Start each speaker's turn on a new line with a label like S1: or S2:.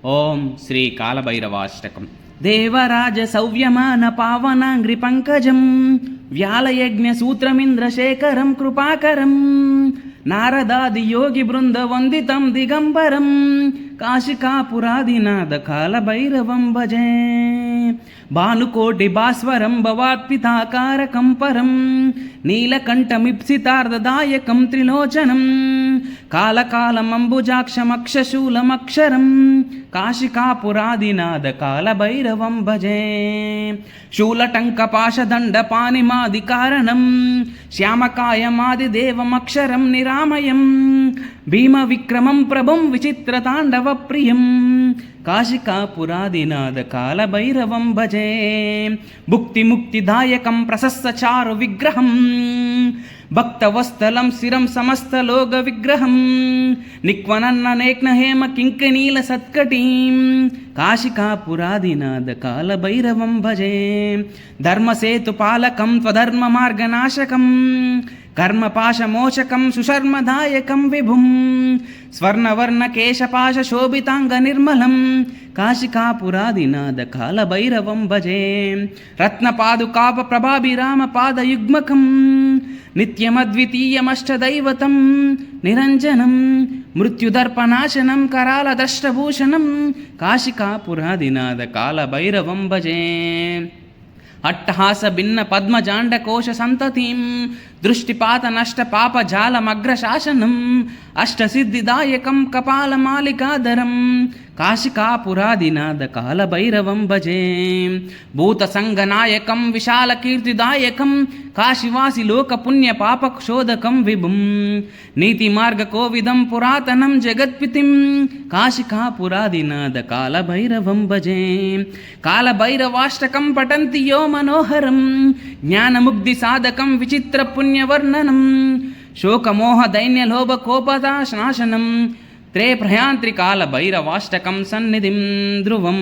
S1: ఓం శ్రీ కాలభైరవాష్టకం. దేవరాజ సౌవ్యమాన పావనాంగ్రి పంకజం వ్యాలయజ్ఞ సూత్రమింద్రశేఖరం కృపాకరం నారదాది యోగి బృంద వందితం దిగంబరం కాశికాపురాదినాథ కాలభైరవం భజే. భానుకోటి భాస్వరం భవాత్పితాకారకం పరం నీలకంఠమిప్సితార్ధదాయకం త్రిలోచనం కాలకాలమంబుజాక్షమక్షశూలమక్షరం కాశికాపురాదినాథ కాలభైరవం భజే. శూలటంకపాశదండపానిమాది కారణం శ్యామకాయమాదిదేవమక్షరం నిరామయం భీమ విక్రమం ప్రభం విచిత్రతాండవ ప్రియం కాశికాపురాదినాథ కాలభైరవం భజే. భుక్తిముక్తిదాయకం ప్రశస్త విగ్రహం భక్తవస్థలం శిరం సమస్తలోక విగ్రహం నిక్వనన్ననేక్నహేమ కింకనీల సత్కటీం కాశికాపురాదినాథ కాలభైరవం భజే. ధర్మసేతు పాలకం త్వధర్మ మార్గనాశకం కర్మపాశమోచకం సుశర్మదాయకం విభుం స్వర్ణవర్ణకేశపాశ శోభితాంగ నిర్మలం కాశికాపురాదినాథ కాలభైరవం భజే. రత్నపాదుకాప ప్రభాభిరామ పాదయుగ్మకం నిత్యమద్వితీయమష్టదైవతం నిరంజనం మృత్యుదర్పనాశనం కరాల దష్టభూషణం కాశికాపురాదినాథ కాలభైరవం భజే. అట్టహాస భిన్న పద్మజాండకోశ సంతతిం దృష్టిపాత నష్ట పాప జాలమగ్రశాసనం అష్టసిద్ధిదాయకం కపాలమాలికాధరం కాశికాపురాదినాథ కాలభైరవం భజే. భూతసంగనాయకం విశాలకీర్తిదాయకం కాశివాసి లోక పుణ్య పాపక్షోదకం విభుం నీతి మార్గ కోవిదం పురాతనం జగత్పితిం కాశికాపురాదినాథ కాలభైరవం భజే. కాలభైరవాష్టకం పఠంతి యో మనోహరం జ్ఞానముగ్ధి సాధకం విచిత్ర పుణ్యవర్ణనం శోకమోహ దైన్యలోభ కోపదాశనాశనం త్రే ప్రయాంత్రికాల భైరవాష్టకం సన్నిధిం ధ్రువం.